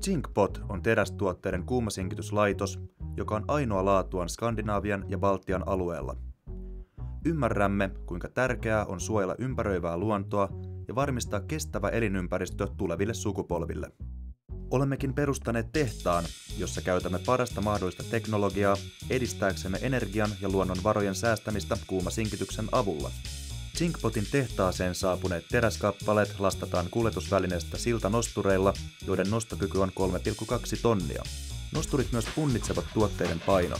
ZincPot on terästuotteiden kuumasinkityslaitos, joka on ainoa laatuaan Skandinavian ja Baltian alueella. Ymmärrämme, kuinka tärkeää on suojella ympäröivää luontoa ja varmistaa kestävä elinympäristö tuleville sukupolville. Olemmekin perustaneet tehtaan, jossa käytämme parasta mahdollista teknologiaa edistääksemme energian ja luonnon varojen säästämistä kuumasinkityksen avulla. ZincPotin tehtaaseen saapuneet teräskappaleet lastataan kuljetusvälineestä siltanostureilla, joiden nostokyky on 3,2 tonnia. Nosturit myös punnitsevat tuotteiden painon.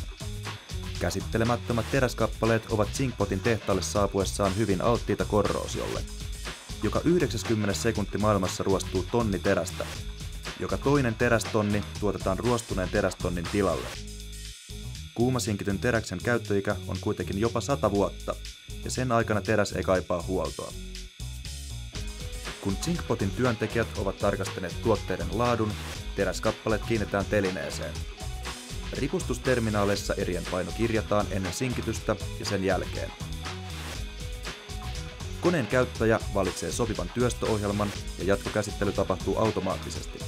Käsittelemättömät teräskappaleet ovat ZincPotin tehtaalle saapuessaan hyvin alttiita korroosiolle. Joka 90 sekunti maailmassa ruostuu tonni terästä. Joka toinen terästonni tuotetaan ruostuneen terästonnin tilalle. Kuumasinkityn teräksen käyttöikä on kuitenkin jopa 100 vuotta, ja sen aikana teräs ei kaipaa huoltoa. Kun ZincPotin työntekijät ovat tarkastaneet tuotteiden laadun, teräskappaleet kiinnitetään telineeseen. Ripustusterminaaleissa erien paino kirjataan ennen sinkitystä ja sen jälkeen. Koneen käyttäjä valitsee sopivan työstöohjelman ja jatkokäsittely tapahtuu automaattisesti.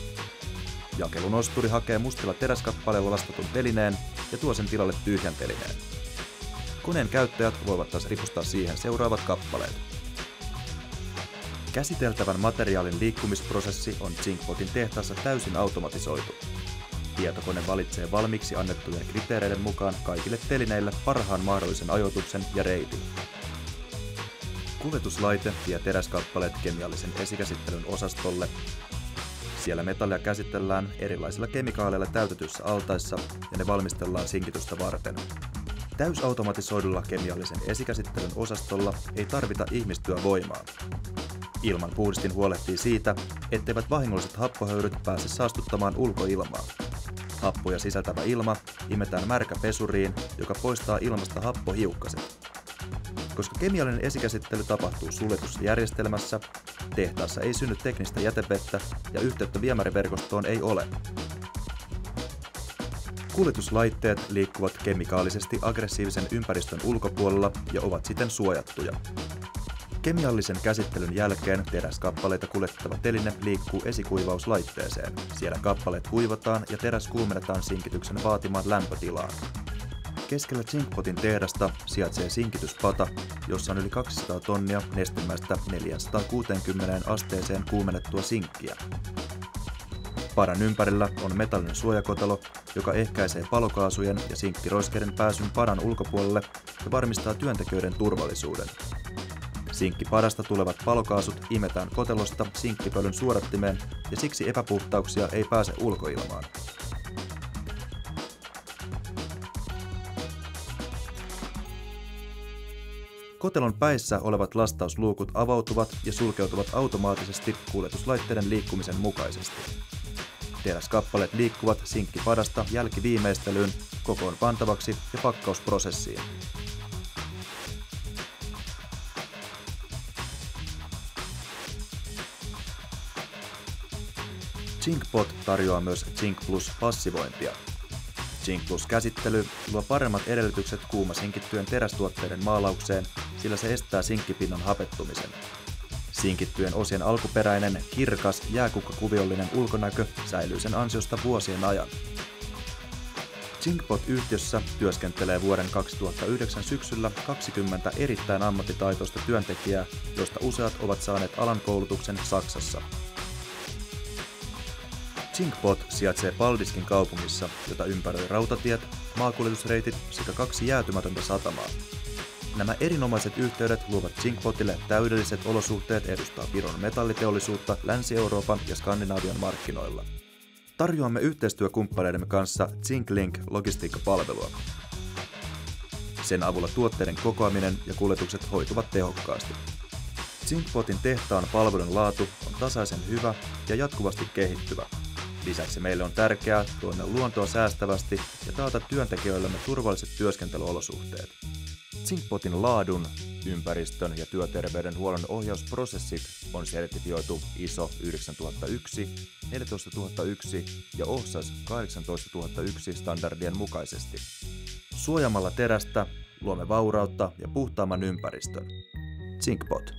Jakelunosturi hakee mustilla teräskappaleella lastatun telineen ja tuo sen tilalle tyhjän telineen. Koneen käyttäjät voivat taas ripustaa siihen seuraavat kappaleet. Käsiteltävän materiaalin liikkumisprosessi on ZincPotin tehtaassa täysin automatisoitu. Tietokone valitsee valmiiksi annettujen kriteereiden mukaan kaikille telineille parhaan mahdollisen ajoituksen ja reitin. Kuljetuslaite vie teräskappaleet kemiallisen esikäsittelyn osastolle. Siellä metallia käsitellään erilaisilla kemikaaleilla täytetyissä altaissa ja ne valmistellaan sinkitystä varten. Täysautomatisoidulla kemiallisen esikäsittelyn osastolla ei tarvita ihmistyövoimaa. Ilmanpuhdistin huolehtii siitä, etteivät vahingolliset happohöyryt pääse saastuttamaan ulkoilmaa. Happoja sisältävä ilma imetään märkäpesuriin, joka poistaa ilmasta happohiukkaset. Koska kemiallinen esikäsittely tapahtuu suljetussa järjestelmässä, tehtaassa ei synny teknistä jätevettä ja yhteyttä viemäriverkostoon ei ole. Kuljetuslaitteet liikkuvat kemikaalisesti aggressiivisen ympäristön ulkopuolella ja ovat siten suojattuja. Kemiallisen käsittelyn jälkeen teräskappaleita kuljettava teline liikkuu esikuivauslaitteeseen. Siellä kappaleet kuivataan ja teräs kuumennetaan sinkityksen vaatimaan lämpötilaan. Keskellä ZincPotin tehdasta sijaitsee sinkityspata, jossa on yli 200 tonnia nestemäistä 460 asteeseen kuumennettua sinkkiä. Padan ympärillä on metallinen suojakotelo, joka ehkäisee palokaasujen ja sinkkiroiskeiden pääsyn padan ulkopuolelle ja varmistaa työntekijöiden turvallisuuden. Sinkkipadasta tulevat palokaasut imetään kotelosta sinkkipölyn suodattimeen ja siksi epäpuhtauksia ei pääse ulkoilmaan. Kotelon päissä olevat lastausluukut avautuvat ja sulkeutuvat automaattisesti kuljetuslaitteiden liikkumisen mukaisesti. Teräskappaleet liikkuvat sinkkipadasta jälkiviimeistelyyn, kokoon pantavaksi ja pakkausprosessiin. ZincPot tarjoaa myös ZincPlus-passivointia. ZincPlus-käsittely luo paremmat edellytykset kuumasinkittyjen terästuotteiden maalaukseen, sillä se estää sinkkipinnan hapettumisen. Sinkittyjen osien alkuperäinen, kirkas, jääkukkakuviollinen ulkonäkö säilyy sen ansiosta vuosien ajan. ZincPot-yhtiössä työskentelee vuoden 2009 syksyllä 20 erittäin ammattitaitoista työntekijää, joista useat ovat saaneet alan koulutuksen Saksassa. ZincPot sijaitsee Paldiskin kaupungissa, jota ympäröi rautatiet, maakuljetusreitit sekä 2 jäätymätöntä satamaa. Nämä erinomaiset yhteydet luovat ZincPotille täydelliset olosuhteet edustaa Viron metalliteollisuutta Länsi-Euroopan ja Skandinavian markkinoilla. Tarjoamme yhteistyökumppaneidemme kanssa ZincLink-logistiikkapalvelua. Sen avulla tuotteiden kokoaminen ja kuljetukset hoituvat tehokkaasti. ZincPotin tehtaan palvelun laatu on tasaisen hyvä ja jatkuvasti kehittyvä. Lisäksi meille on tärkeää toimia luontoa säästävästi ja taata työntekijöillemme turvalliset työskentelyolosuhteet. ZincPotin laadun, ympäristön ja työterveydenhuollon ohjausprosessit on sertifioitu ISO 9001, 14001 ja OHSAS 18001 standardien mukaisesti. Suojaamalla terästä luomme vaurautta ja puhtaamman ympäristön. ZincPot.